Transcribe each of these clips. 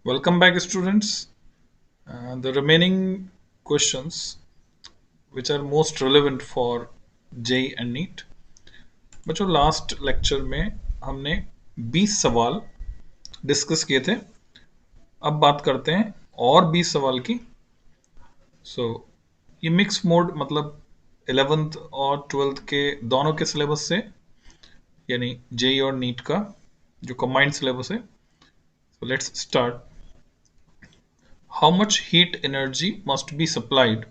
Welcome back, students. The remaining questions, which are most relevant for JEE and NEET. बच्चों last lecture में हमने 20 सवाल discuss किए थे। अब बात करते हैं और 20 सवाल की। सो ये मिक्स मोड मतलब 11th और 12th के दोनों के सिलेबस से, यानी JEE और NEET का जो कंबाइंड सिलेबस है। So let's start. How much heat energy must be supplied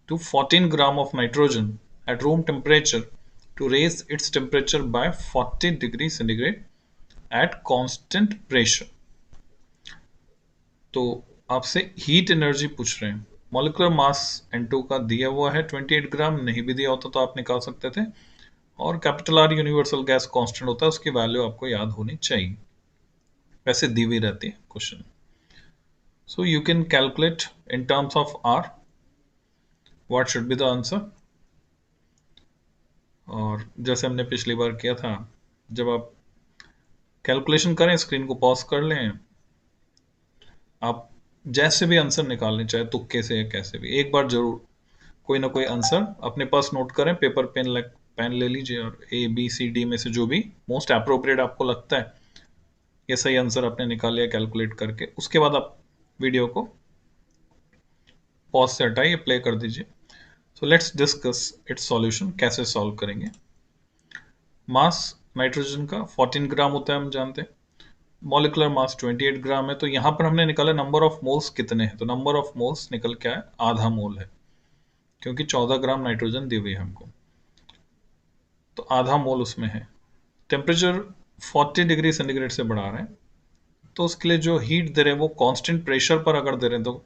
to 14 gram of nitrogen at room temperature to raise its temperature by 40 degrees centigrade at constant pressure। तो आपसे heat energy पूछ रहे हैं। Molecular mass N2 का दिया हुआ है 28 ग्राम, नहीं भी दिया होता तो आप निकाल सकते थे। और capital R universal gas constant होता है, उसकी वैल्यू आपको याद होनी चाहिए, वैसे दी हुई रहती है question. So you can calculate in terms of R what should be the answer. और जैसे हमने पिछली बार किया था, जब आप कैलकुलेशन करें स्क्रीन को पॉज कर लें, आप जैसे भी आंसर निकाल लें, चाहे तुक्के से या कैसे भी, एक बार जरूर कोई ना कोई आंसर अपने पास नोट करें। पेपर पेन ले लीजिए और ए बी सी डी में से जो भी मोस्ट अप्रोप्रिएट आपको लगता है, ये सही आंसर आपने निकाल लिया कैलकुलेट करके, उसके बाद आप वीडियो को पॉज से हटाइए, प्ले कर दीजिए। So let's discuss it's solution, कैसे सॉल्व करेंगे। मास नाइट्रोजन का 14 ग्राम होता है, हम जानते हैं। मॉलिक्यूलर मास 28 ग्राम है, तो यहां पर हमने निकाला नंबर ऑफ मोल्स कितने हैं, तो नंबर ऑफ मोल्स निकल के आया आधा मोल है, क्योंकि 14 ग्राम नाइट्रोजन दी हुई है हमको, तो आधा मोल उसमें है। टेम्परेचर 40 डिग्री सेंटीग्रेड से बढ़ा रहे हैं, तो उसके लिए जो हीट दे रहे हैं वो कांस्टेंट प्रेशर पर अगर दे रहे हैं, तो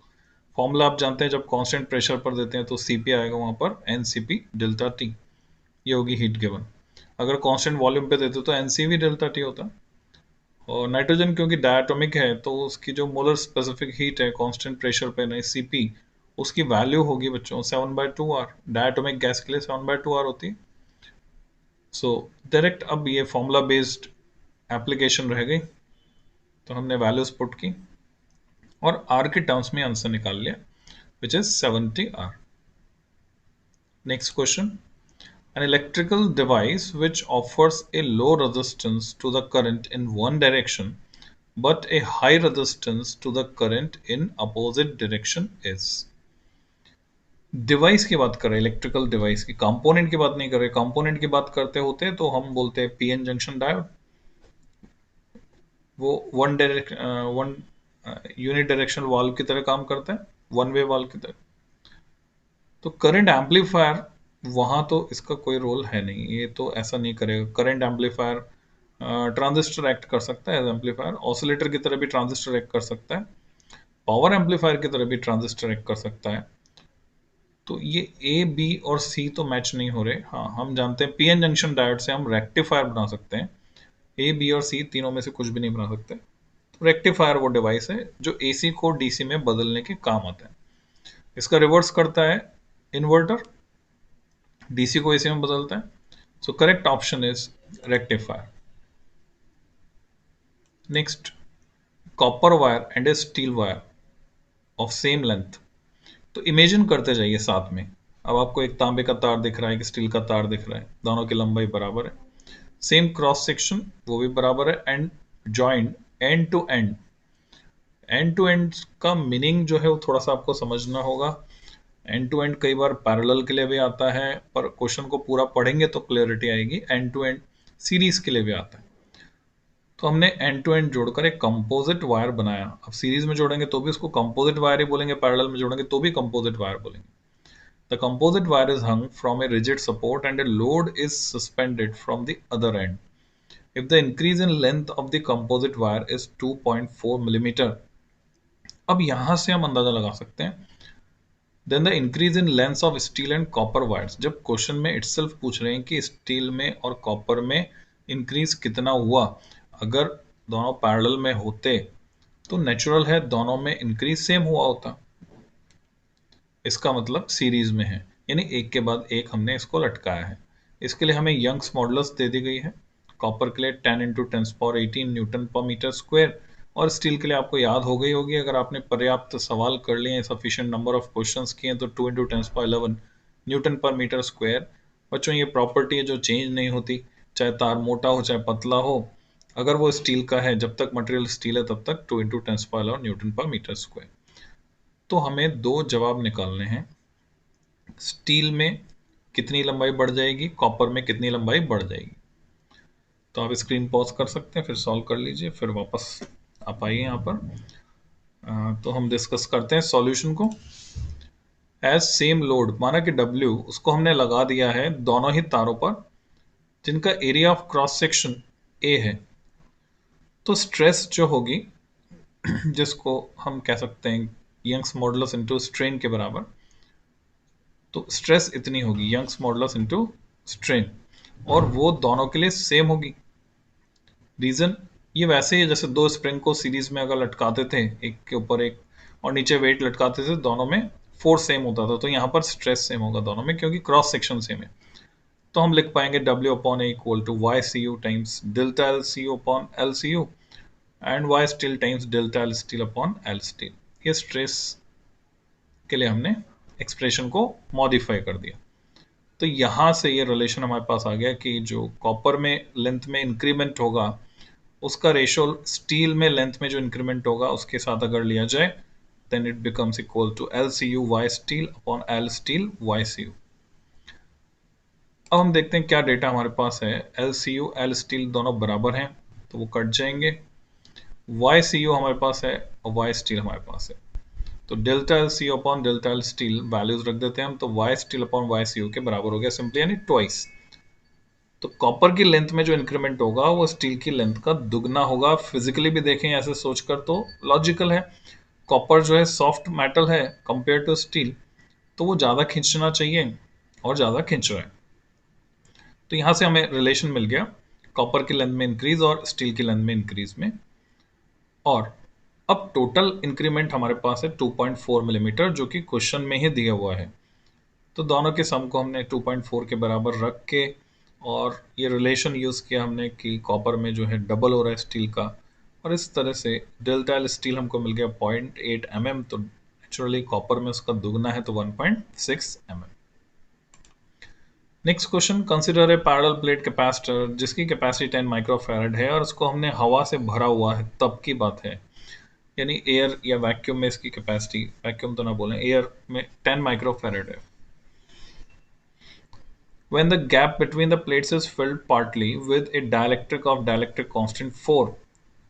फॉर्मूला आप जानते हैं, जब कांस्टेंट प्रेशर पर देते हैं तो सीपी आएगा वहां पर एनसीपी डेल्टा टी, ये होगी हीट गिवन। अगर कांस्टेंट वॉल्यूम पे देते तो एनसीवी डेल्टा टी होता। और नाइट्रोजन क्योंकि डायटोमिक है, तो उसकी जो मोलर स्पेसिफिक हीट है कांस्टेंट प्रेशर पे नहीं सीपी, उसकी वैल्यू होगी बच्चों 7/2 आर। डायटोमिक गैस के लिए 7/2 आर होती है। सो डायरेक्ट अब ये फॉर्मूला बेस्ड एप्लीकेशन रह गई, तो हमने वैल्यूज पुट की और आर के टर्म्स में आंसर निकाल लिया, which is 70 R. Next question. An electrical device which offers a low resistance to the current in one direction but a high resistance to the current in opposite direction is। Device की बात कर रहे हैं, electrical device की, component की बात नहीं कर रहे। कंपोनेंट की बात करते होते तो हम बोलते हैं पीएन जंक्शन डायोड, वो वन यूनिट डायरेक्शनल वाल्व की तरह काम करता है, वन वे वाल्व की तरह। तो करंट एम्पलीफायर, वहां तो इसका कोई रोल है नहीं, ये तो ऐसा नहीं करेगा। करंट एम्पलीफायर ट्रांजिस्टर एक्ट कर सकता है एज एम्पलीफायर, ऑसिलेटर की तरह भी ट्रांजिस्टर एक्ट कर सकता है, पावर एम्पलीफायर की तरह भी ट्रांजिस्टर एक्ट कर सकता है। तो ये ए बी और सी तो मैच नहीं हो रहे। हाँ, हम जानते हैं पीएन जंक्शन डायोड से हम रेक्टिफायर बना सकते हैं, ए बी और सी तीनों में से कुछ भी नहीं बना सकते। तो रेक्टिफायर वो डिवाइस है जो एसी को डीसी में बदलने के काम आता है। इसका रिवर्स करता है इन्वर्टर, डीसी को एसी में बदलता है। So correct option is rectifier. Next, copper wire and A steel wire of same length. तो इमेजिन करते जाइए साथ में। अब आपको एक तांबे का तार दिख रहा है, एक स्टील का तार दिख रहा है, दोनों की लंबाई बराबर है, सेम क्रॉस सेक्शन वो भी बराबर है, and joint end to end. End to end का मीनिंग जो है वो थोड़ा सा आपको समझना होगा। एंड टू एंड कई बार पैरेलल के लिए भी आता है, पर क्वेश्चन को पूरा पढ़ेंगे तो क्लियरिटी आएगी। एंड टू एंड सीरीज के लिए भी आता है। तो हमने एंड टू एंड जोड़कर एक कंपोजिट वायर बनाया। अब सीरीज में जोड़ेंगे तो भी उसको कंपोजिट वायर ही बोलेंगे, पैरेलल में जोड़ेंगे तो भी कंपोजिट वायर बोलेंगे। The composite wire is hung from a rigid support and a load is suspended from the other end. If the increase in length of the composite wire is 2.4 millimeter, अब यहां से हम अंदाजा लगा सकते हैं, then the increase in length of steel and copper wires। जब question में itself पूछ रहे हैं कि स्टील में और कॉपर में इंक्रीज कितना हुआ, अगर दोनों पैरेलल में होते तो नेचुरल है दोनों में इंक्रीज सेम हुआ होता। इसका मतलब सीरीज में है, यानी एक के बाद एक हमने इसको लटकाया है। इसके लिए हमें यंग्स मॉडुलस दे दी गई है। कॉपर के लिए 10 × 10⁻18 न्यूटन पर मीटर स्क्वायर, और स्टील के लिए आपको याद हो गई होगी, अगर आपने पर्याप्त सवाल कर लिए, सफिशिएंट नंबर ऑफ क्वेश्चंस किए, तो 2 × 10⁻11 न्यूटन पर मीटर स्क्वायर। बच्चों ये प्रॉपर्टी है जो चेंज नहीं होती, चाहे तार मोटा हो चाहे पतला हो, अगर वो स्टील का है, जब तक मटेरियल स्टील है तब तक 2 × 10⁻11 न्यूटन पर मीटर स्क्वायर। तो हमें दो जवाब निकालने हैं। स्टील में कितनी लंबाई बढ़ जाएगी, कॉपर में कितनी लंबाई बढ़ जाएगी। तो आप स्क्रीन पॉज कर सकते हैं, फिर सॉल्व कर लीजिए, फिर वापस आप आइए यहाँ पर। तो हम डिस्कस करते हैं सॉल्यूशन को। एज सेम लोड, माना कि W उसको हमने लगा दिया है दोनों ही तारों पर जिनका area of cross section A है। तो स्ट्रेस जो होगी जिसको हम कह सकते हैं यंग्स मॉडुलस इनटू स्ट्रेन के बराबर, तो स्ट्रेस इतनी होगी यंग्स मॉडुलस इनटू स्ट्रेन, और वो दोनों के लिए सेम होगी। रीजन ये वैसे ही है जैसे दो स्प्रिंग को सीरीज में अगर लटकाते थे एक के ऊपर एक और नीचे वेट लटकाते थे, दोनों में फोर्स सेम होता था, तो यहाँ पर स्ट्रेस सेम होगा दोनों में क्योंकि क्रॉस सेक्शन सेम है। तो हम लिख पाएंगे W/A equal to YCU times delta LCU upon LCU and Y steel times delta L steel upon L steel. ये स्ट्रेस के लिए हमने एक्सप्रेशन को मॉडिफाई कर दिया। तो यहाँ से ये रिलेशन हमारे पास आ गया कि जो कॉपर में लेंथ में इंक्रीमेंट होगा उसका रेशियो स्टील में लेंथ में जो इंक्रीमेंट होगा उसके साथ अगर लिया जाए, then it becomes equal to LCU Y steel upon L steel YCU। अब हम देखते हैं क्या डेटा हमारे पास है। LCU L स्टील दोनों बराबर हैं तो वो कट जाएंगे, YCU हमारे पास है और Y स्टील हमारे पास है, तो delta LCU upon delta L steel values रख देते हैं हम, तो Y स्टील अपॉन YCU के बराबर हो गया सिंपली, यानी ट्वाइस। तो कॉपर की लेंथ में जो इंक्रीमेंट होगा वो स्टील की लेंथ का दुगना होगा। फिजिकली भी देखें ऐसे सोचकर तो लॉजिकल है, कॉपर जो है सॉफ्ट मेटल है कंपेयर टू स्टील, तो वो ज़्यादा खींचना चाहिए और ज़्यादा खींच रहा है। तो यहाँ से हमें रिलेशन मिल गया कॉपर की लेंथ में इंक्रीज और स्टील की लेंथ में इंक्रीज में। और अब टोटल इंक्रीमेंट हमारे पास है 2.4 मिलीमीटर जो कि क्वेश्चन में ही दिया हुआ है। तो दोनों के सम को हमने 2.4 के बराबर रख के और ये रिलेशन यूज़ किया हमने कि कॉपर में जो है डबल हो रहा है स्टील का, और इस तरह से डेल्टा एल स्टील हमको मिल गया 0.8 mm, तो नेचुरली कॉपर में उसका दुगना है तो 1.6 mm। Next question, consider a parallel plate capacitor जिसकी कैपेसिटी 10 माइक्रोफैराड है और उसको हमने हवा से भरा हुआ है, तब की बात है, यानी एयर या वैक्यूम में इसकी कैपेसिटी, वैक्यूम तो ना बोलें, एयर में 10 माइक्रोफैराड है। When the gap between the plates is filled partly with a dielectric constant 4,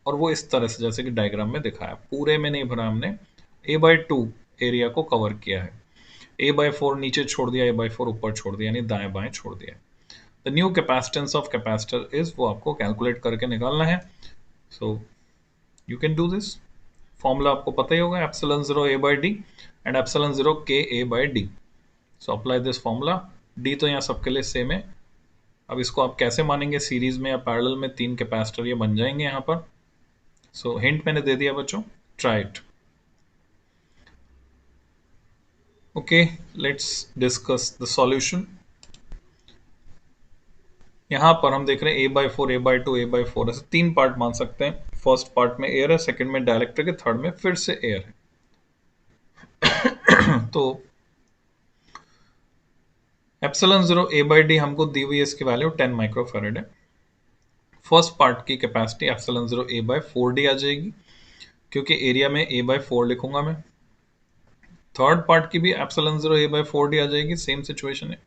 और वो इस तरह से जैसे कि डायग्राम में दिखाया, पूरे में नहीं भरा हमने, a/2 एरिया को कवर किया है, a/4 नीचे छोड़ दिया, a/4 ऊपर छोड़ दिया, यानी दाएं बाएं छोड़ दिया। The new capacitance of capacitor is, वो आपको कैलकुलेट करके निकालना है। So you can do this. Formula आपको पता ही होगा, ε0 a/d and ε0 k a/d। So apply this formula. D तो यहाँ सबके लिए सेम है। अब इसको आप कैसे मानेंगे, सीरीज में या पैरेलल में, तीन कैपेसिटर ये बन जाएंगे यहाँ पर। सो हिंट मैंने दे दिया बच्चों, try it. Okay, let's discuss the solution. यहाँ पर हम देख रहे हैं a/4 a/2 a/4 ऐसे तीन पार्ट मान सकते हैं। फर्स्ट पार्ट में एयर है, सेकंड में डाइलेक्ट्रिक है, थर्ड में फिर से एयर है। तो ε0 a/d हमको दी हुई है, इसकी वैल्यू 10 माइक्रोफैराड है। फर्स्ट पार्ट की कैपेसिटी ε0 a/4d आ जाएगी क्योंकि एरिया में a/4 लिखूंगा मैं। थर्ड पार्ट की भी ε0 a/4d आ जाएगी, सेम सिचुएशन है।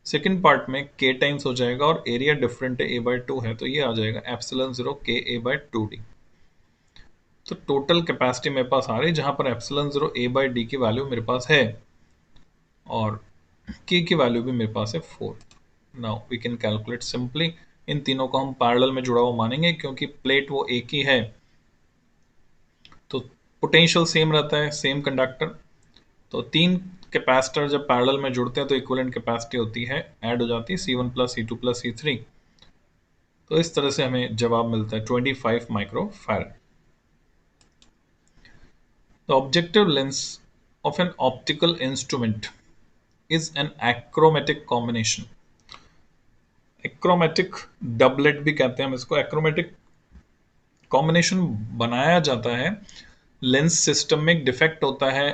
सेकेंड पार्ट में k टाइम्स हो जाएगा और एरिया डिफरेंट है, a/2 है, तो ये आ जाएगा ε0 k a/2d। तो टोटल कैपेसिटी मेरे पास आ रही है जहां पर ε0 a/d की वैल्यू मेरे पास है और k की वैल्यू भी मेरे पास है 4। Now we can calculate simply. इन तीनों को हम पैरेलल में जुड़ा हुआ मानेंगे क्योंकि प्लेट वो एक ही है, तो पोटेंशियल सेम रहता है, सेम कंडक्टर। तो तीन कैपेसिटर जब पैरेलल में जुड़ते हैं तो इक्विवेलेंट कैपेसिटी होती है, ऐड हो जाती है C1 + C2 + C3। तो इस तरह से हमें जवाब मिलता है 25 microfarad. The objective lens of an optical instrument is an achromatic combination। Achromatic doublet भी कहते हैं हम इसको। एक्रोमेटिक कॉम्बिनेशन बनाया जाता है, लेंस सिस्टम में एक डिफेक्ट होता है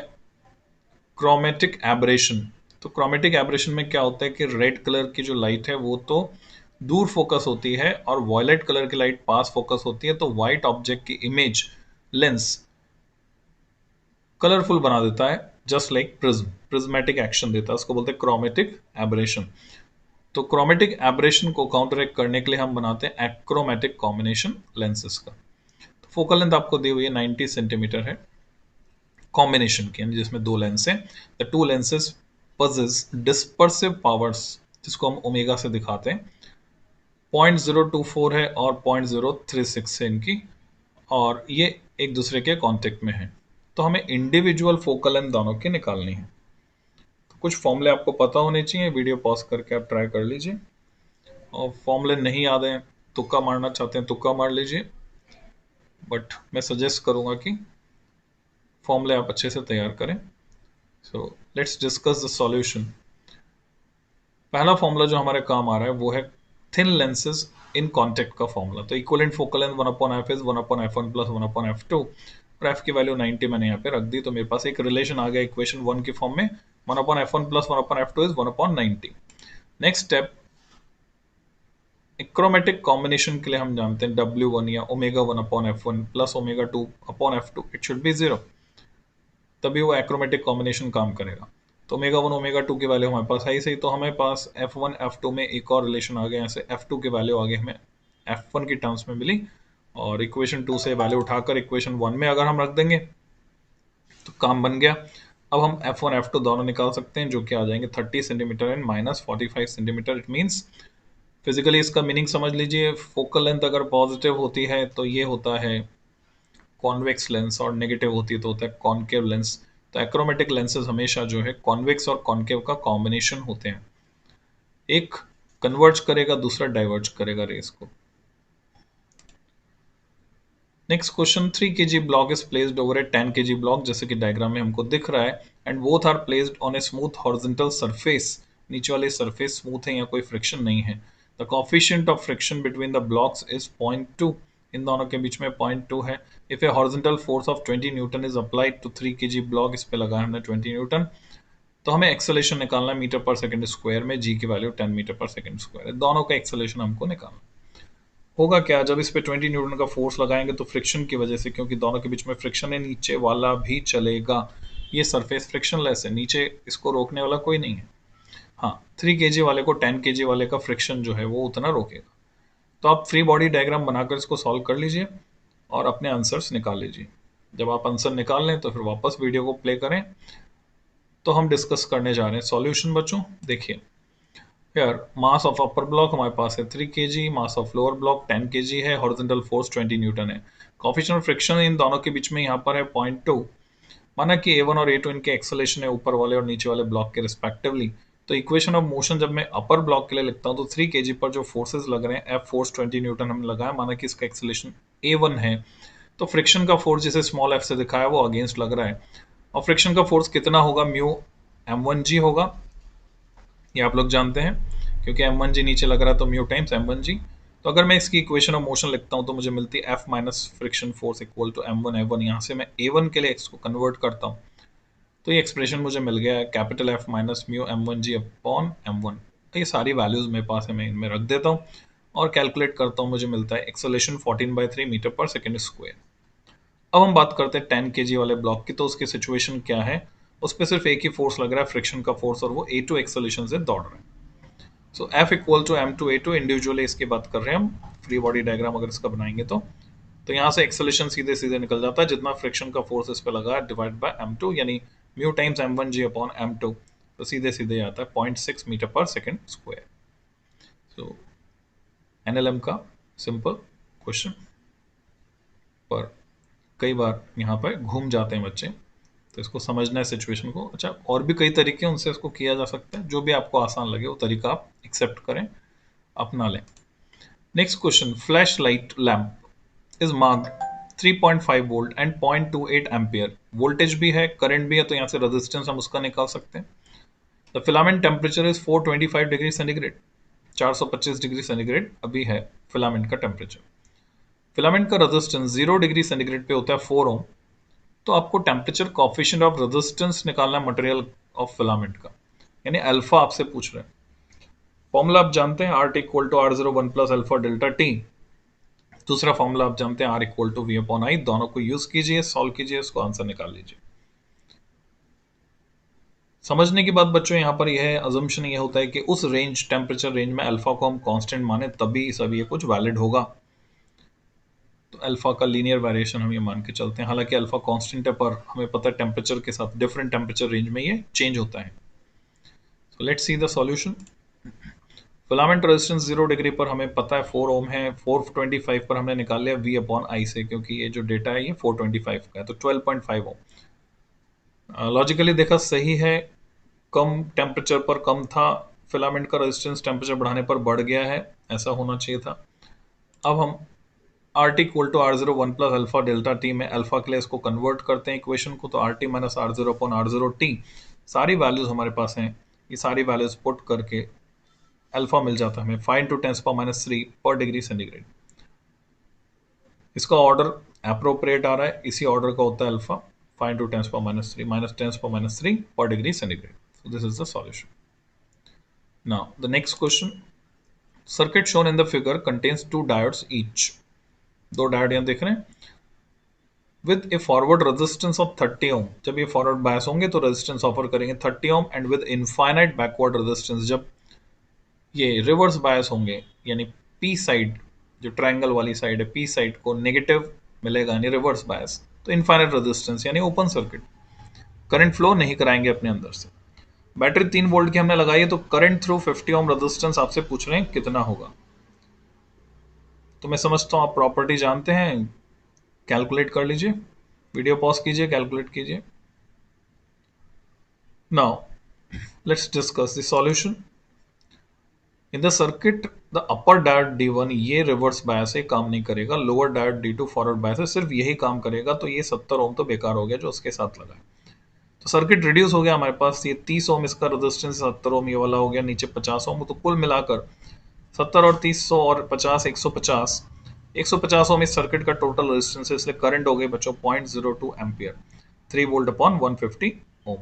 क्रोमेटिक एब्रेशन। तो क्रोमेटिक एब्रेशन में क्या होता है कि रेड कलर की जो लाइट है वो तो दूर फोकस होती है और वॉयलेट कलर की लाइट पास फोकस होती है, तो व्हाइट ऑब्जेक्ट की इमेज लेंस कलरफुल बना देता है, जस्ट लाइक प्रिज्मेटिक एक्शन देता है, उसको बोलते हैं क्रोमेटिक एब्रेशन। तो क्रोमेटिक एब्रेशन को काउंटरएक्ट करने के लिए हम बनाते हैं एक्रोमेटिक कॉम्बिनेशन लेंसेज का। तो फोकल लेंथ आपको दी हुई है 90 सेंटीमीटर है कॉम्बिनेशन की, यानी जिसमें दो लेंस हैं। The two lenses possess dispersive powers, जिसको हम ओमेगा से दिखाते हैं, 0.024 है और 0.036 है इनकी, और ये एक दूसरे के कांटेक्ट में है। तो हमें इंडिविजुअल फोकल लेंथ दोनों की निकालनी है। तो कुछ फॉर्मूले आपको पता होने चाहिए, वीडियो पॉज करके आप ट्राई कर लीजिए, और फॉर्मूले नहीं याद है, तुक्का मारना चाहते हैं तुक्का मार लीजिए, बट मैं सजेस्ट करूंगा कि फॉर्मूले आप अच्छे से तैयार करें। So let's discuss the solution. पहला फॉर्मूला जो हमारे काम आ रहा है वो है थिन लेंसेज इन कॉन्टेक्ट का फॉर्मूला। तो equivalent focal length 1/f is 1/f1 plus 1/f2, और f की वैल्यू 90 मैंने यहाँ पे रख दी, तो मेरे पास एक रिलेशन आ गया इक्वेशन 1 की फॉर्म में, 1/f1 plus 1/f2 is 1/90। Next step, chromatic combination के लिए हम जानते हैं W1 या omega 1/f1 plus omega 2/f2 it should be 0, तभी वो एक्रोमेटिक कॉम्बिनेशन काम करेगा। तो ओमेगा 1 ओमेगा 2 की वैल्यू हमारे पास है ही सही, तो हमारे पास F1 F2 में एक और रिलेशन आ गया, यहाँ से F2 की वैल्यू आगे हमें F1 की टर्म्स में मिली, और इक्वेशन 2 से वैल्यू उठाकर इक्वेशन 1 में अगर हम रख देंगे तो काम बन गया। अब हम F1 F2 दोनों निकाल सकते हैं, जो कि आ जाएंगे 30 centimetre and -45 centimetre. It means physically इसका मीनिंग समझ लीजिए, फोकल लेंथ अगर पॉजिटिव होती है तो ये होता है कॉन्वेक्स लेंस, और नेगेटिव होती है तो होता है कॉनकेव लेंस। तो एक्रोमेटिक लेंसेज हमेशा जो है कॉन्वेक्स और कॉनकेव का कॉम्बिनेशन होते हैं, एक कन्वर्ज करेगा दूसरा डाइवर्ज करेगा रेस को। Next question, 3 kg block is placed over a 10 kg block, जैसे कि डायग्राम में हमको दिख रहा है, and both are placed on a smooth horizontal surface. नीचे वाले सरफेस स्मूथ है या कोई फ्रिक्शन नहीं है। The coefficient of friction between the blocks is 0.2, इन दोनों के बीच में 0.2 है। If a horizontal force of 20 newton is applied to 3 kg block, इस पे लगाया हमने 20 न्यूटन, तो हमें एक्सेलेरेशन निकालना है मीटर पर सेकंड स्क्वायर में, जी की वैल्यू 10 मीटर पर सेकंड स्क्वायर है। दोनों का एक्सेलेरेशन हमको निकालना। होगा क्या, जब इस पे 20 न्यूटन का फोर्स लगाएंगे तो फ्रिक्शन की वजह से, क्योंकि दोनों के बीच में फ्रिक्शन है, नीचे वाला भी चलेगा। ये सरफेस फ्रिक्शनलेस है, नीचे इसको रोकने वाला कोई नहीं है। हाँ, 3 kg वाले को 10 kg वाले का फ्रिक्शन जो है वो उतना रोकेगा। तो आप फ्री बॉडी डायग्राम बनाकर इसको सॉल्व कर लीजिए और अपने आंसर्स निकाल लीजिए। जब आप आंसर निकाल लें तो फिर वापस वीडियो को प्ले करें। तो हम डिस्कस करने जा रहे हैं सॉल्यूशन बच्चों। देखिए, Here, mass of upper block हमारे पास है 3 kg, mass of lower block 10 kg है, horizontal force 20 न्यूटन है। Coefficient of friction इन दोनों के बीच में यहाँ पर है 0.2। माना कि A1 और A2 इनके एक्सेलेरेशन है ऊपर वाले और नीचे वाले ब्लॉक के रिस्पेक्टिवली। तो इक्वेशन ऑफ मोशन जब मैं अपर ब्लॉक के लिए लिखता हूँ तो 3 kg पर जो फोर्सेस लग रहे हैं, F फोर्स 20 न्यूटन हमने लगाया, माना कि इसका एक्सेलेरेशन A1 है, तो फ्रिक्शन का फोर्स जिसे स्मॉल f से दिखाया वो अगेंस्ट लग रहा है, और फ्रिक्शन का फोर्स कितना होगा, म्यू m1g होगा, ये आप लोग जानते हैं, क्योंकि m1g नीचे लग रहा है तो म्यू टाइम्स m1g। तो अगर मैं इसकी इक्वेशन ऑफ मोशन लिखता हूं तो मुझे मिलती है F minus friction force equal to m1 f1। यहाँ से मैं a1 के लिए x को कन्वर्ट करता हूँ तो ये एक्सप्रेशन मुझे मिल गया है, capital F minus mu m1g upon m1। तो ये सारी वैल्यूज मेरे पास है, मैं इनमें रख देता हूँ और कैलकुलेट करता हूँ, मुझे मिलता है एक्सेलेरेशन 14/3 मीटर पर सेकेंड स्क्वायर। अब हम बात करते हैं 10 kg वाले ब्लॉक की, तो उसकी सिचुएशन क्या है, उस पर सिर्फ एक ही फोर्स लग रहा है, फ्रिक्शन का फोर्स, और वो A2 एक्सेलेरेशन से दौड़ रहा है। So F equal to M2A2, individually इसकी बात कर रहे हैं हम, फ्री बॉडी डायग्राम अगर इसका बनाएंगे तो यहाँ से एक्सेलेरेशन सीधे सीधे निकल जाता है, जितना फ्रिक्शन का फोर्स इस पे लगा है डिवाइड बाय M2, यानी mu times m1g upon m2, तो सीधे सीधे आता है 0.6 मीटर पर सेकेंड स्क्वायर। सो NLM का सिंपल क्वेश्चन, पर कई बार यहाँ पर घूम जाते हैं बच्चे, तो इसको समझना है सिचुएशन को। अच्छा, और भी कई तरीके उनसे इसको किया जा सकता है, जो भी आपको आसान लगे वो तरीका आप एक्सेप्ट करें, अपना लें। Next question, flash light lamp is marked 3.5 volt and 0.28 ampere, voltage भी है करंट भी है, तो यहाँ से रेजिस्टेंस हम उसका निकाल सकते हैं। The filament temperature is 425 degree centigrade, 425 degree centigrade अभी है फिलामेंट का टेम्परेचर। फिलामेंट का रेजिस्टेंस 0 डिग्री सेंटीग्रेड पे होता है 4 ओम। तो आपको टेम्परेचर कोफिशिएंट ऑफ रेजिस्टेंस निकालना है मटेरियल ऑफ फिलामेंट का, यानी अल्फा आपसे पूछ रहे हैं। फॉर्मूला आप जानते हैं, R T equal to R zero one plus alpha delta T. दूसरा फॉर्मूला आप जानते हैं, R equal to V upon I. दोनों को यूज कीजिए, सॉल्व कीजिए, इसको आंसर निकाल लीजिए। समझने की बात बच्चों यहाँ पर यह है, अजम्पशन ये होता है कि उस रेंज, टेम्परेचर रेंज में अल्फा को हम कांस्टेंट माने तभी सब ये कुछ वैलिड होगा। तो अल्फा का लीनियर वेरिएशन हम ये मान के चलते हैं, हालांकि अल्फा कांस्टेंट है पर हमें पता है टेम्परेचर के साथ डिफरेंट टेम्परेचर रेंज में ये चेंज होता है। So let's see the solution. Filament resistance 0 degree पर हमें पता है 4 ओम है। 425 पर हमने निकाल लिया वी अपॉन आई से, क्योंकि ये जो डेटा है ये 425 का है, तो 12.5 ओम। लॉजिकली देखा सही है, कम टेम्परेचर पर कम था, फिलामेंट का रेजिस्टेंस टेम्परेचर बढ़ाने पर बढ़ गया है, ऐसा होना चाहिए था। अब हम R T equal to R zero one plus alpha delta T में अल्फा के लिए इसको कन्वर्ट करते हैं इक्वेशन को, तो R T minus R zero upon R zero T. सारी वैल्यूज हमारे पास हैं, ये सारी वैल्यूज पुट करके अल्फा मिल जाता है हमें 5 × 10⁻³ पर डिग्री सेंटीग्रेड। इसका ऑर्डर अप्रोप्रिएट आ रहा है, इसी ऑर्डर का होता है अल्फा 5 × 10⁻³ माइनस 10⁻³ पर degree centigrade. So this is the solution. Now the next question. Circuit shown in the figure contains two diodes each. दो डायोड यहाँ देख रहे हैं with A forward resistance of 30 ओम। जब ये फॉरवर्ड बायस होंगे तो रेजिस्टेंस ऑफर करेंगे 30 ohm, and with infinite backward resistance जब ये रिवर्स बायस होंगे, यानी पी साइड, जो ट्रायंगल वाली साइड है, पी साइड को नेगेटिव मिलेगा यानी रिवर्स बायस, तो इनफाइनाइट रेजिस्टेंस यानी ओपन सर्किट, करंट फ्लो नहीं कराएंगे अपने अंदर से। बैटरी 3 वोल्ट की हमने लगाई है, तो करंट थ्रू 50 ओम रेजिस्टेंस आपसे पूछ रहे हैं कितना होगा। तो मैं समझता हूं आप प्रॉपर्टी जानते हैं, कैलकुलेट कर लीजिए, वीडियो पॉज कीजिए, कैलकुलेट कीजिए। Now let's discuss the solution. In the circuit the upper diode D1 ये रिवर्स बायस है, काम नहीं करेगा। Lower diode D2 forward bias है, सिर्फ यही काम करेगा। तो ये 70 ओम तो बेकार हो गया जो उसके साथ लगा है। तो सर्किट रिड्यूस हो गया हमारे पास, ये 30 ओम इसका रेजिस्टेंस, 70 ओम ये वाला हो गया, नीचे 50 ओम। तो कुल मिलाकर 70 और 30 100 और 50 150, 150 ओम इस सर्किट का टोटल रेजिस्टेंस है, इसलिए करंट हो गई बच्चों 0.02 ampere, 3 volt upon 150 ohm.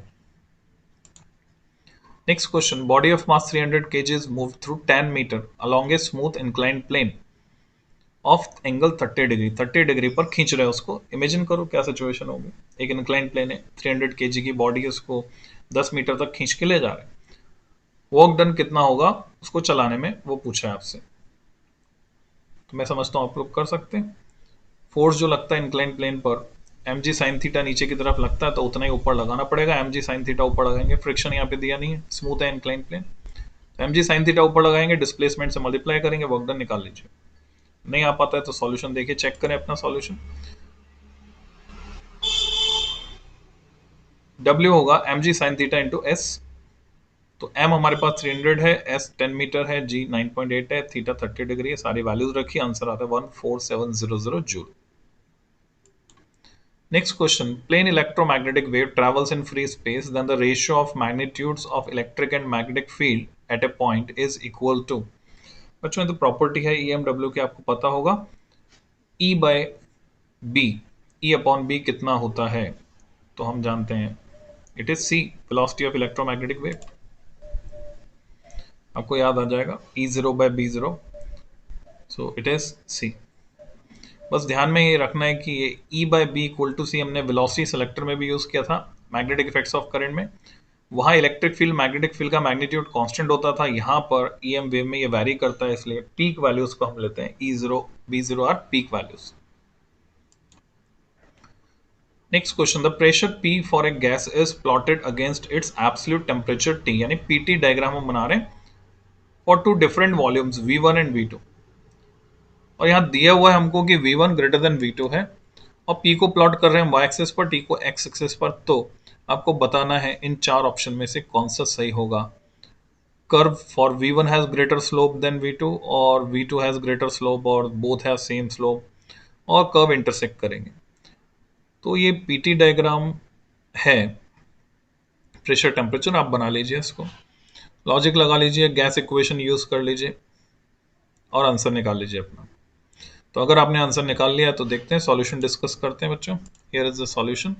Next question, body of mass 300 kg move through 10 metre along a smooth inclined plane of angle 30 degree. 30 degree पर खींच रहे हैं उसको। इमेजिन करो क्या सिचुएशन होगी, एक इंक्लाइन प्लेन है, 300 kg की बॉडी है, उसको 10 मीटर तक खींच के ले जा रहे हैं। वर्क डन कितना होगा उसको चलाने में, वो पूछा है आपसे। तो मैं समझता हूँ आप लोग कर सकते हैं। फोर्स जो लगता है इंक्लाइन प्लेन पर, एम जी साइन थीटा नीचे की तरफ लगता है, तो उतना ही ऊपर लगाना पड़ेगा। एम जी साइन थीटा ऊपर लगाएंगे, फ्रिक्शन यहाँ पे दिया नहीं है, स्मूथ है incline plane. M G sine theta ऊपर लगाएंगे, डिस्प्लेसमेंट से मल्टीप्लाई करेंगे, वर्क डन निकाल लीजिए। नहीं आ पाता है तो सॉल्यूशन देखिए, चेक करें अपना सॉल्यूशन। W होगा M G sine theta into S. तो m हमारे पास 300 है, s 10 मीटर है, g 9.8 है, थीटा 30 डिग्री है। सारी वैल्यूज रखी, आंसर आता है 14700 joule. Next question, plane electromagnetic wave travels in free space, then the ratio of magnitudes of electric and magnetic field at a point is equal to. बच्चों ये तो property है EMW की, आपको पता होगा, E by B, E upon B कितना होता है, तो हम जानते हैं it is C, velocity of electromagnetic wave. आपको याद आ जाएगा E0 by B0, so it is C। बस ध्यान में ये रखना है कि ये E by B equal to C हमने वेलोसिटी सेलेक्टर में भी यूज किया था, मैग्नेटिक इफेक्ट्स ऑफ करंट में। वहां इलेक्ट्रिक फील्ड, मैग्नेटिक फील्ड का मैग्नीट्यूड कांस्टेंट होता था, यहाँ पर EM वेव में ये वैरी करता है, इसलिए पीक वैल्यूज को हम लेते हैं E0 B0 are peak values. Next question, the pressure P for a gas is plotted against its absolute temperature T, यानी PT डायग्राम हम बना रहे हैं for two different volumes V1 and V2। और यहाँ दिया हुआ है हमको कि V1 ग्रेटर देन V2 है, और P को प्लॉट कर रहे हैं y एक्सिस पर, T को x एक्सिस पर। तो आपको बताना है इन चार ऑप्शन में से कौन सा सही होगा। Curve for V1 has greater slope than V2, और V2 हैज ग्रेटर स्लोप, और बोथ हैव सेम स्लोप, और कर्व इंटरसेक्ट करेंगे। तो ये PT डायग्राम है, प्रेशर टेम्परेचर आप बना लीजिए, इसको लॉजिक लगा लीजिए, गैस इक्वेशन यूज कर लीजिए और आंसर निकाल लीजिए अपना। तो अगर आपने आंसर निकाल लिया तो देखते हैं, सॉल्यूशन डिस्कस करते हैं बच्चों। Here is the solution.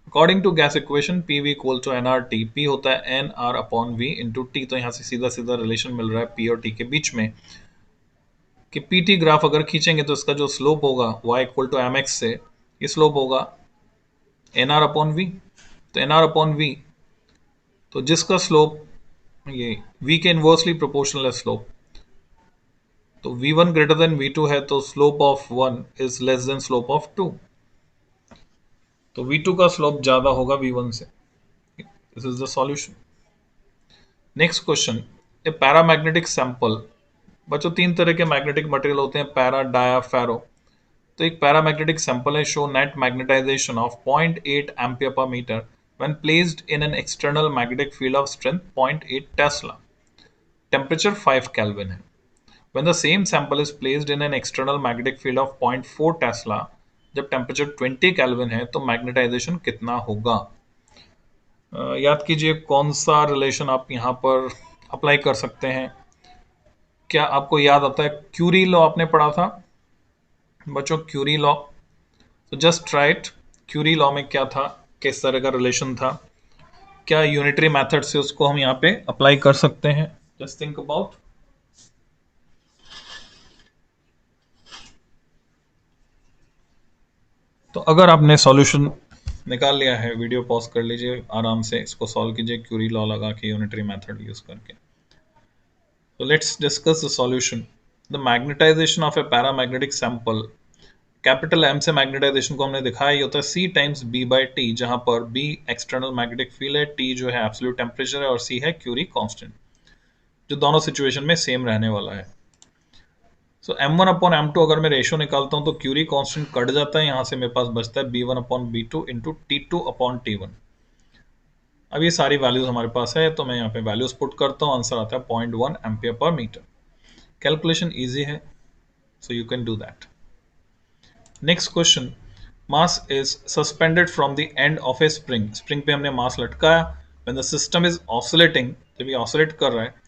According to gas equation P V equal to N R T, P होता है N R upon V into T. तो यहाँ से सीधा सीधा रिलेशन मिल रहा है पी और टी के बीच में कि पी टी ग्राफ अगर खींचेंगे तो इसका जो स्लोप होगा y equal to M X से, ये स्लोप होगा एन आर अपॉन वी। तो एन आर अपॉन वी, तो जिसका स्लोप ये v के इन्वर्सली प्रोपोर्शनल है स्लोप, तो v1 ग्रेटर देन v2 है, तो slope of 1 is less than slope of 2। तो v2 का स्लोप ज्यादा होगा v1 से। This is the solution. Next question, A paramagnetic sample. बच्चों तीन तरह के मैग्नेटिक मटेरियल होते हैं, पैरा, डाया, फेरो। तो एक पैरामैग्नेटिक सैंपल है, show net magnetization of 0.8 ampere पर metre when placed in an external magnetic field of strength 0.8 tesla, temperature 5 kelvin है। When the same sample is placed in an external magnetic field of 0.4 Tesla, जब temperature 20 kelvin है तो magnetisation कितना होगा? याद कीजिए कौन सा रिलेशन आप यहाँ पर अप्लाई कर सकते हैं। क्या आपको याद आता है क्यूरी लॉ आपने पढ़ा था बच्चों, क्यूरी लॉ? तो जस्ट राइट, क्यूरी लॉ में क्या था, किस तरह का रिलेशन था, क्या यूनिटरी मेथड से उसको हम यहाँ पे अप्लाई कर सकते हैं? Just think about. तो अगर आपने सॉल्यूशन निकाल लिया है, वीडियो पॉज कर लीजिए, आराम से इसको सॉल्व कीजिए क्यूरी लॉ लगा के, यूनिटरी मेथड यूज करके। तो let's discuss the solution. The magnetization of a paramagnetic sample, capital M से मैग्नेटाइजेशन को हमने दिखाया, ये होता है C times B by T, जहां पर बी एक्सटर्नल मैग्नेटिक फील्ड है, टी जो है एब्सोल्यूट टेम्परेचर है और सी है क्यूरी कांस्टेंट, जो दोनों सिचुएशन में सेम रहने वाला है। सो m1 अपॉन m2 अगर मैं रेशियो निकालता हूं तो क्यूरी कांस्टेंट कट जाता है, यहां से मेरे पास बचता है b1 upon b2 into t2 upon t1। अब ये सारी वैल्यूज हमारे पास है, तो मैं यहाँ पे वैल्यूज पुट करता हूँ, आंसर आता है 0.1 एम्पियर पर मीटर। कैलकुलेशन इजी है, so you can do that. Next question, mass is suspended from the end of A spring. Spring पे हमने मास लटकाया, when the system is oscillating, जब ये ऑसिलेट कर रहा है,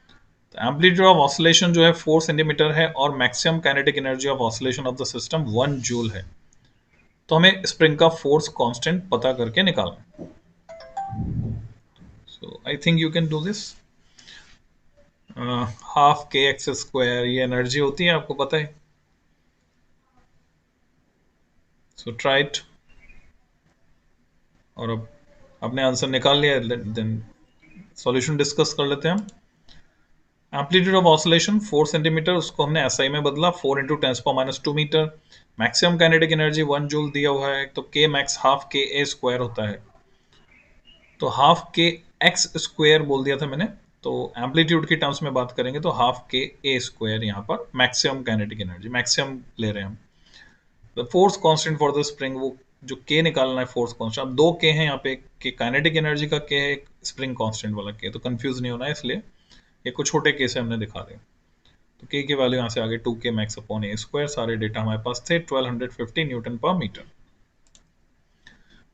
तो एम्पलीट्यूड ऑफ ऑसिलेशन जो है 4 सेंटीमीटर है और maximum kinetic energy of oscillation of the system 1 joule है। तो हमें स्प्रिंग का फोर्स कांस्टेंट पता करके निकालना है। So I think you can do this. Half के एक्स स्क्वायर ये एनर्जी होती है, आपको पता है। So try it. और अब आपने आंसर निकाल लिया, देन सॉल्यूशन डिस्कस कर लेते हैं हम। एम्पलीट्यूड ऑफ ऑसिलेशन 4 सेंटीमीटर, उसको हमने एसआई में बदला, 4 into 10⁻² metre. Maximum kinetic energy 1 joule दिया हुआ है, तो के मैक्स हाफ के ए स्क्वायर होता है, तो हाफ के एक्स स्क्वायर बोल दिया था मैंने। तो एम्पलीट्यूड की टर्म्स में बात करेंगे तो हाफ के ए स्क्वायर, यहाँ पर मैक्सिमम काइनेटिक एनर्जी, मैक्सिमम ले रहे हैं हम। The force constant for the spring, वो जो के निकालना है फोर्स कांस्टेंट, अब दो के हैं यहाँ पे, के काइनेटिक एनर्जी का के है, एक स्प्रिंग कांस्टेंट वाला के, तो कंफ्यूज नहीं होना है, इसलिए ये कुछ छोटे के से हमने दिखा दिया। तो के की वैल्यू यहाँ से आगे 2k max upon a square, सारे डेटा हमारे पास थे, 1250 न्यूटन पर metre.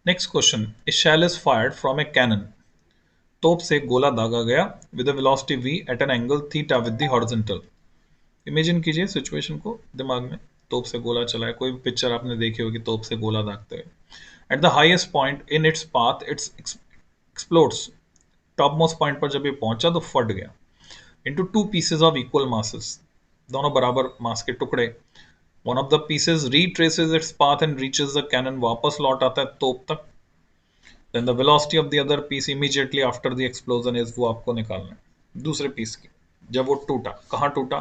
Next question, a shell is fired from a cannon. तोप से गोला दागा गया with a velocity v at an angle theta with the horizontal. Imagine कीजिए सिचुएशन को दिमाग में, तोप से गोला चला है, कोई पिक्चर आपने देखी होगी तोप से गोला दागते हुए। At the highest point in its path it's explodes, top most point पर जब ये पहुंचा तो फट गया into two pieces of equal masses, दोनों बराबर मास के टुकड़े। One of the pieces retraces its path and reaches the cannon, वापस लौट आता है तोप तक। Then the velocity of the other piece immediately after the explosion is, वो आपको निकालना है दूसरे पीस की। जब वो टूटा, कहाँ टूटा?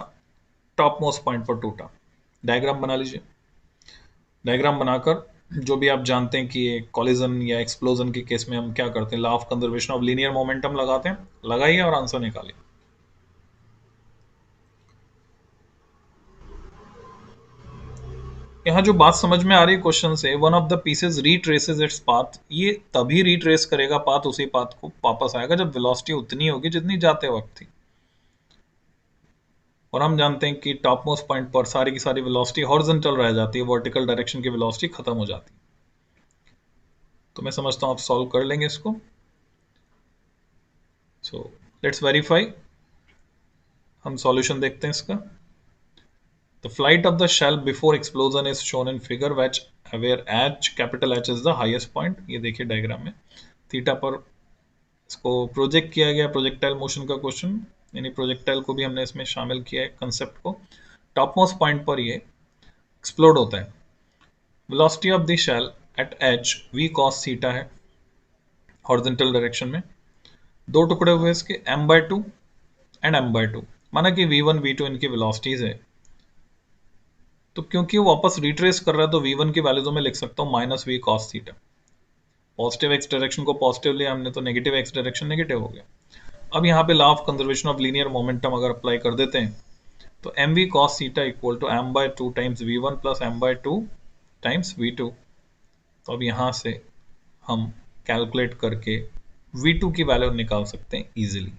टॉप मोस्ट पॉइंट पर टूटा। डायग्राम बना लीजिए। डायग्राम बनाकर जो भी आप जानते हैं कि कॉलिजन या एक्सप्लोजन के केस में हम क्या करते हैं, law of conservation of linear momentum लगाते हैं, लगाइए और आंसर निकालिए। यहाँ जो बात समझ में आ रही है क्वेश्चन से, one of the pieces retraces its path, ये तभी रीट्रेस करेगा पाथ, उसी पाथ को वापस आएगा जब वेलोसिटी उतनी होगी जितनी जाते वक्त थी। और हम जानते हैं कि टॉप मोस्ट पॉइंट पर सारी की सारी वेलोसिटी हॉरिजॉन्टल रह जाती है, वर्टिकल डायरेक्शन की वेलोसिटी खत्म हो जाती है। तो मैं समझता हूँ आप सॉल्व कर लेंगे इसको। सो लेट्स वेरीफाई, हम सॉल्यूशन देखते हैं इसका। The flight of the shell before explosion is shown in figure which where H capital H is the highest point. ये देखिए डायग्राम में थीटा पर इसको प्रोजेक्ट किया गया प्रोजेक्टाइल मोशन का क्वेश्चन, यानी प्रोजेक्टाइल को भी हमने इसमें शामिल किया है कंसेप्ट को। टॉप मोस्ट पॉइंट पर ये एक्सप्लोड होता है। Velocity of the shell at H v cos theta है हॉरिजॉन्टल डायरेक्शन में। दो टुकड़े हुए इसके m/2 एंड m/2, माना कि v1 v2 इनकी वेलोसिटीज है, तो क्योंकि वो वापस रिट्रेस कर रहा है तो v1 की वैल्यू तो मैं लिख सकता हूँ minus V cos theta. Positive X direction को पॉजिटिव लिया हमने तो नेगेटिव एक्स डायरेक्शन नेगेटिव हो गया। अब यहाँ पे law of conservation of linear momentum अगर अप्लाई कर देते हैं तो M V cos theta equal to m/2 times v1 plus m/2 times v2। तो अब यहाँ से हम कैलकुलेट करके v2 की वैल्यू निकाल सकते हैं इजीली,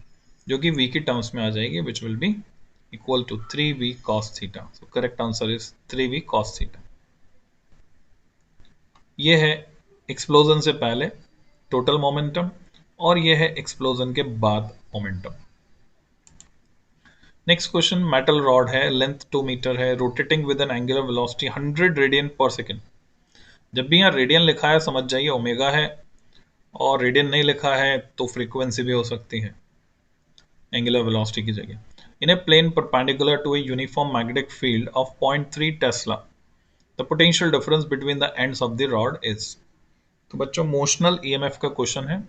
जो कि v की टर्म्स में आ जाएगी, which will be equal to 3v cos theta. So correct answer is 3v cos theta. ये है एक्सप्लोजन से पहले टोटल मोमेंटम और ये है एक्सप्लोजन के बाद momentum. Next question, metal rod है, लेंथ 2 मीटर है, rotating with N angular velocity 100 radian पर सेकेंड। जब भी यहाँ रेडियन लिखा है समझ जाइए ओमेगा है, और रेडियन नहीं लिखा है तो फ्रीक्वेंसी भी हो सकती है एंगुलर वेलोसिटी की जगह। In a plane perpendicular to a uniform magnetic field of 0.3 tesla the potential difference between the ends of the rod is. तो बच्चों मोशनल ईएमएफ का क्वेश्चन है।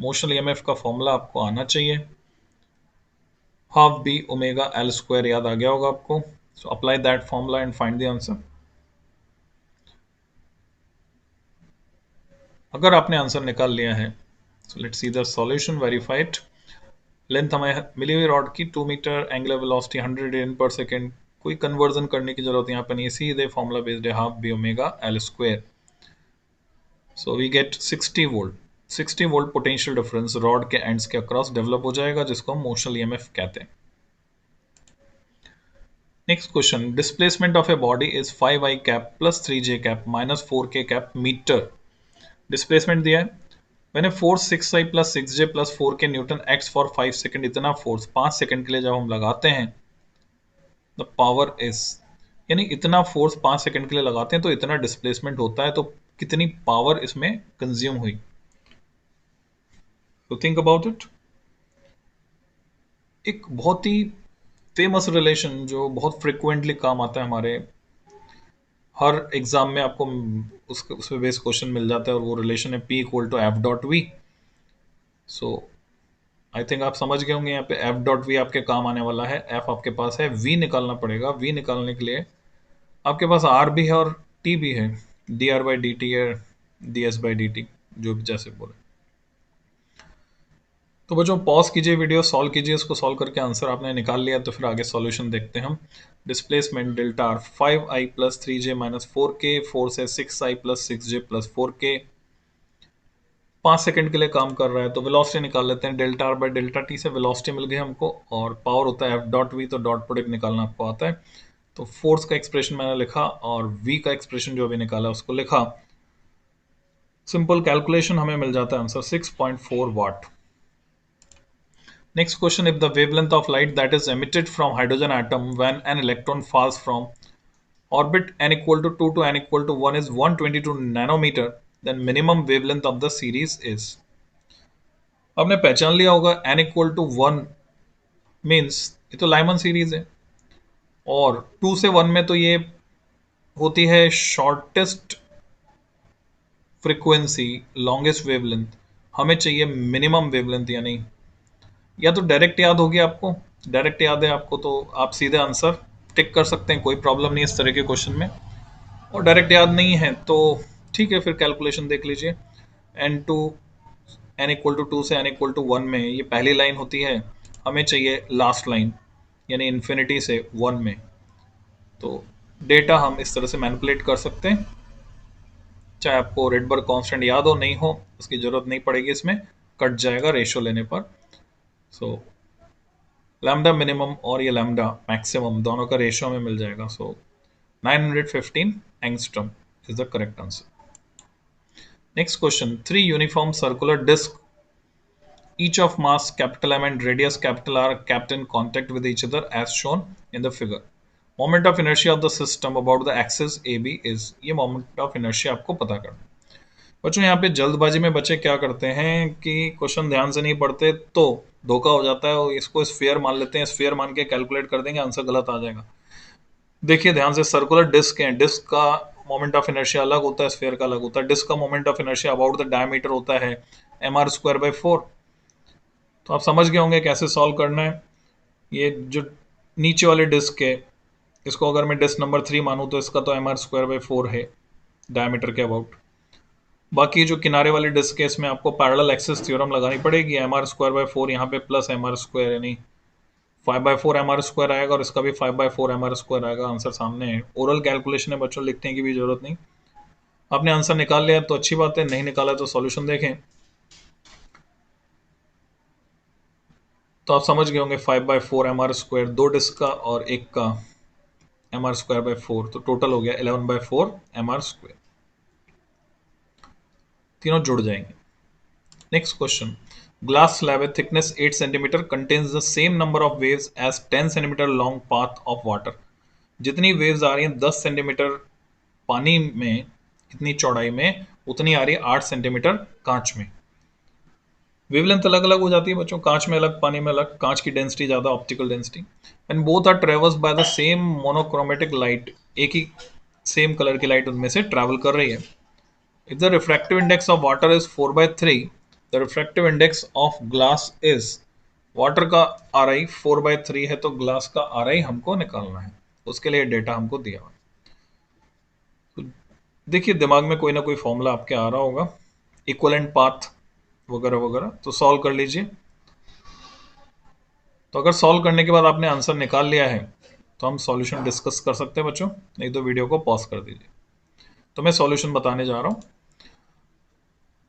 मोशनल ईएमएफ का फॉर्मूला आपको आना चाहिए, half B omega L square, याद आ गया होगा आपको। So apply that formula and find the answer. अगर आपने आंसर निकाल लिया है so let's see the solution, verified. Length हमें मिली हुई रॉड की 2 मीटर, एंगुलर वेलोसिटी 100 रेडियन पर सेकेंड, कोई कन्वर्जन करने की जरूरत यहाँ पर नहीं, सीधे फॉर्मूला बेस्ड है, half B omega L square. So we get 60 volt. 60 volt potential difference rod के एंड्स के अक्रॉस डेवलप हो जाएगा, जिसको हम मोशनल ईएमएफ कहते हैं। Next question, displacement of a body is 5i cap plus 3j cap minus 4k cap metre. Displacement दिया है, मैंने force 6i plus 6j plus 4k Newton x for 5 second, इतना फोर्स 5 सेकेंड के लिए जब हम लगाते हैं द पावर इज, यानी इतना फोर्स 5 सेकेंड के लिए लगाते हैं तो इतना डिस्प्लेसमेंट होता है, तो कितनी पावर इसमें कंज्यूम हुई। तो थिंक अबाउट इट। एक बहुत ही फेमस रिलेशन जो बहुत फ्रिक्वेंटली काम आता है हमारे हर एग्जाम में, आपको उसमें बेस क्वेश्चन मिल जाता है, और वो रिलेशन है P equal to F dot V. So I think आप समझ गए होंगे यहाँ पे एफ डॉट वी आपके काम आने वाला है। एफ आपके पास है, वी निकालना पड़ेगा। वी निकालने के लिए आपके पास आर भी है और टी भी है, d r by d t या d s by d t, जो भी जैसे बोले। तो बच्चों पॉज कीजिए, वीडियो सॉल्व कीजिए, इसको सॉल्व करके आंसर आपने निकाल लिया तो फिर आगे सॉल्यूशन देखते हैं हम। Displacement delta R 5i plus 3j minus 4k, 4 से 6i plus 6j plus 4k, 5 second के लिए काम कर रहा है। तो वेलोसिटी निकाल लेते हैं, delta R by delta T से वेलोसिटी मिल गई हमको, और पावर होता है एफ डॉट वी, तो डॉट प्रोडक्ट निकालना आपको आता है। तो फोर्स का एक्सप्रेशन मैंने लिखा और वी का एक्सप्रेशन जो अभी निकाला उसको लिखा। सिंपल कैलकुलेशन, हमें मिल जाता है answer 6.4 watt. Next question, if the wavelength of light that is emitted from hydrogen atom when an electron falls from orbit n equal to 2 to n equal to 1 is 122 nanometer, then minimum wavelength of the series is। आपने पहचान लिया होगा n equal to 1 means ये तो Lyman series है, और 2 से 1 में तो ये होती है शॉर्टेस्ट फ्रीक्वेंसी, लॉन्गेस्ट वेवलेंथ। हमें चाहिए मिनिमम वेवलेंथ, यानी या तो डायरेक्ट याद होगी आपको, डायरेक्ट याद है आपको तो आप सीधे आंसर टिक कर सकते हैं, कोई प्रॉब्लम नहीं इस तरह के क्वेश्चन में। और डायरेक्ट याद नहीं है तो ठीक है, फिर कैलकुलेशन देख लीजिए। N two N equal to 2 से एन इक्वल टू 1 में ये पहली लाइन होती है, हमें चाहिए लास्ट लाइन यानी इन्फिनिटी से 1 में। तो डेटा हम इस तरह से मैनिपुलेट कर सकते हैं, चाहे आपको रेडबर्ग कांस्टेंट याद हो नहीं हो उसकी जरूरत नहीं पड़ेगी, इसमें कट जाएगा रेशो लेने पर। सो लैम्डा मिनिमम और ये लैम्डा मैक्सिमम दोनों का रेशियो में मिल जाएगा। So 915 angstrom is the correct answer. Next question, 3 uniform circular disc each of mass capital M and radius capital R kept in contact with each other as shown in the figure। Moment of inertia of the system about the axis A B is, ये moment of inertia आपको पता करना है। बच्चों यहाँ पे जल्दबाजी में बच्चे क्या करते हैं कि क्वेश्चन ध्यान से नहीं पढ़ते तो धोखा हो जाता है, और इसको स्फीयर मान लेते हैं, स्फीयर मान के कैलकुलेट कर देंगे, आंसर गलत आ जाएगा। देखिए ध्यान से, सर्कुलर डिस्क है, डिस्क का मोमेंट ऑफ इनर्शिया अलग होता है, स्फीयर का अलग होता है। डिस्क का moment of inertia about the diameter होता है mr²/4। तो आप समझ गए होंगे कैसे सॉल्व करना है। ये जो नीचे वाले डिस्क है, इसको अगर मैं डिस्क नंबर 3 मानूं तो इसका तो mr²/4 है डायमीटर के अबाउट। बाकी जो किनारे वाली डिस्क है, इसमें आपको पैरेलल एक्सिस थ्योरम लगानी पड़ेगी। mr²/4 यहाँ पे प्लस mr², यानी 5/4 mr² आएगा, और इसका भी 5/4 mr² आएगा। आंसर सामने है। ओरल कैलकुलेशन है बच्चों, लिखने की भी जरूरत नहीं। आपने आंसर निकाल लिया तो अच्छी बात है, नहीं निकाला तो सॉल्यूशन देखें। तो आप समझ गए होंगे 5/4 mr², दो डिस्क का और एक का mr²/4, तो टोटल हो गया 11/4 mr²। तीनों जुड़ जाएंगे। नेक्स्ट क्वेश्चन, ग्लास स्लैब है, thickness 8 centimetre, contains the same number of waves as 10 centimetre long path of water. जितनी वेव्स आ रही हैं 10 सेंटीमीटर पानी में, इतनी चौड़ाई में, उतनी आ रही है 8 सेंटीमीटर कांच में। वेवलेंथ अलग अलग हो जाती है बच्चों, कांच में अलग, पानी में अलग। कांच की डेंसिटी ज्यादा, optical density, and both are travels by the same monochromatic light. एक ही सेम कलर की लाइट उनमें से ट्रैवल कर रही है। If the refractive index of water is 4/3, the refractive index of glass is, water का RI 4/3 है, तो ग्लास का RI हमको निकालना है। उसके लिए डेटा हमको दिया हुआ है। तो देखिए दिमाग में कोई ना कोई फॉर्मूला आपके आ रहा होगा, इक्वलेंट पाथ वगैरह वगैरह, तो सॉल्व कर लीजिए। तो अगर सॉल्व करने के बाद आपने आंसर निकाल लिया है तो हम सॉल्यूशन डिस्कस कर सकते हैं बच्चों, नहीं तो वीडियो को पॉज कर दीजिए। तो मैं सॉल्यूशन बताने जा रहा हूँ।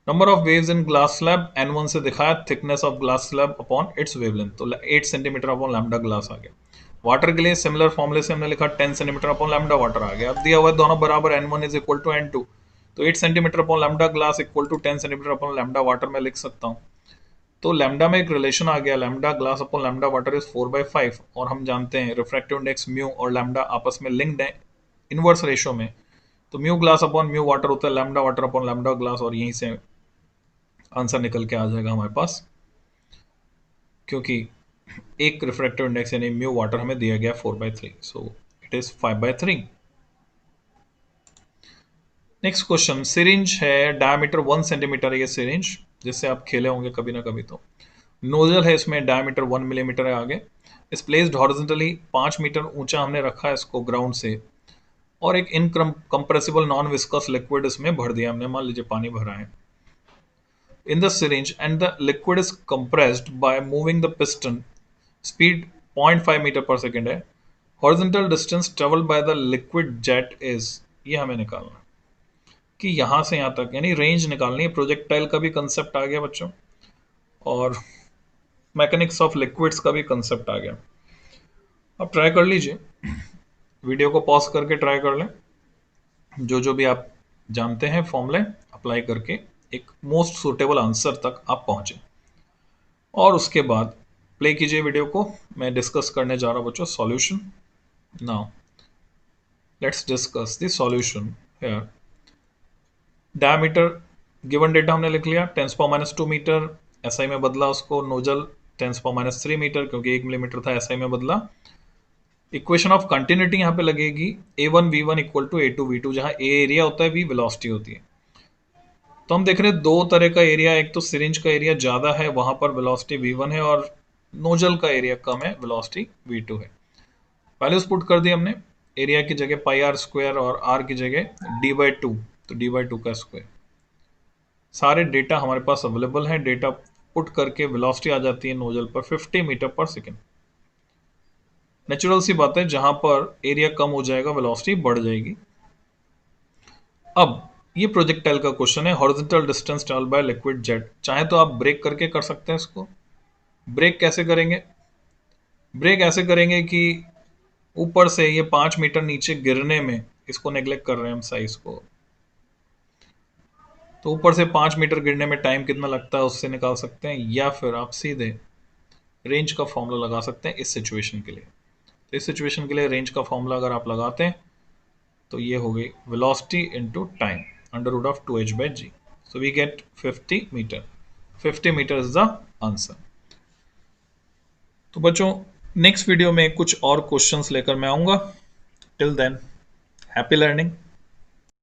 Number of waves in glass slab n1 से दिखाया, thickness of glass slab upon its wavelength, तो 8 सेंटीमीटर अपॉन लैम्डा ग्लास आ गया। वाटर के लिए सिमिलर फॉर्मूले से हमने लिखा 10 सेंटीमीटर अपॉन लैम्डा वाटर आ गया। अब दिया हुआ है दोनों बराबर, n1 is equal to n2, तो 8 centimetre upon lambda glass equal to 10 centimetre upon lambda water में लिख सकता हूँ। तो लैम्डा में एक रिलेशन आ गया, lambda glass upon lambda water is 4/5, और हम जानते हैं रिफ्रैक्टिव इंडेक्स म्यू और लैम्डा आपस में लिंक्ड है इनवर्स रेशो में। तो mu glass upon mu water होता है lambda water upon lambda glass, और यहीं से आंसर निकल के आ जाएगा हमारे पास, क्योंकि एक रिफ्रैक्टिव इंडेक्स यानी म्यू वाटर हमें दिया गया 4/3, सो it is 5/3। Next question, syringe है, डायमीटर 1 सेंटीमीटर है ये सिरिंज, जिससे आप खेले होंगे कभी ना कभी। तो नोजल है, इसमें डायमीटर 1 मिलीमीटर है आगे। इस प्लेस्ड हॉरिजॉन्टली 5 मीटर ऊंचा हमने रखा है इसको ग्राउंड से, और एक इनकम्प्रेसिबल नॉन विस्कस लिक्विड इसमें भर दिया हमने, मान लीजिए पानी भरा है in the syringe, and the liquid is compressed by moving the piston, speed 0.5 meter per second है। horizontal distance traveled by the liquid jet is, ये हमें निकालना कि यहां से यहां तक, यानी रेंज निकालनी है। प्रोजेक्टाइल का भी कंसेप्ट आ गया बच्चों, और मैकेनिक्स ऑफ लिक्विड्स का भी कंसेप्ट आ गया। अब ट्राई कर लीजिए, वीडियो को पॉज करके ट्राई कर लें, जो जो भी आप जानते हैं फॉर्मूले अप्लाई करके एक मोस्ट सुटेबल आंसर तक आप पहुंचे, और उसके बाद प्ले कीजिए वीडियो को। मैं डिस्कस करने जा रहा हूं बच्चों solution. Now let's discuss the solution here. Diameter given data हमने लिख लिया, 10⁻² मीटर, एसआई में बदला उसको, नोजल 10⁻³ मीटर, क्योंकि 1 मिलीमीटर था, एसआई में बदला। इक्वेशन ऑफ कंटिन्यूटी यहाँ पे लगेगी a1v1 इक्वल टू a2v2, जहां a एरिया होता है, v वेलोसिटी होती है। तो हम देख रहे हैं दो तरह का एरिया, एक तो सिरिंज का एरिया ज्यादा है, वहां पर वेलोसिटी v1 है, और नोजल का एरिया कम है, वेलोसिटी v2 है। वैल्यूज पुट कर दी हमने, एरिया की जगह πr² और r की जगह d/2, तो d/2 का स्क्वायर। सारे डेटा हमारे पास अवेलेबल है, डेटा पुट करके वेलोसिटी आ जाती है नोजल पर 50 मीटर पर सेकेंड। नेचुरल सी बात है, जहां पर एरिया कम हो जाएगा वेलोसिटी बढ़ जाएगी। अब ये प्रोजेक्टाइल का क्वेश्चन है, horizontal distance travel by liquid jet. चाहे तो आप ब्रेक करके कर सकते हैं इसको। ब्रेक कैसे करेंगे? ब्रेक ऐसे करेंगे कि ऊपर से ये 5 मीटर नीचे गिरने में, इसको नेग्लेक्ट कर रहे हैं हम साइज को, तो ऊपर से 5 मीटर गिरने में टाइम कितना लगता है उससे निकाल सकते हैं, या फिर आप सीधे रेंज का फॉर्मूला लगा सकते हैं इस सिचुएशन के लिए। तो इस सिचुएशन के लिए रेंज का फॉर्मूला अगर आप लगाते हैं तो ये हो गई velocity into time under root of 2h/g। So we get 50 metre. 50 metre is the answer. तो बच्चों नेक्स्ट वीडियो में कुछ और क्वेश्चंस लेकर मैं आऊंगा। Till than happy learning.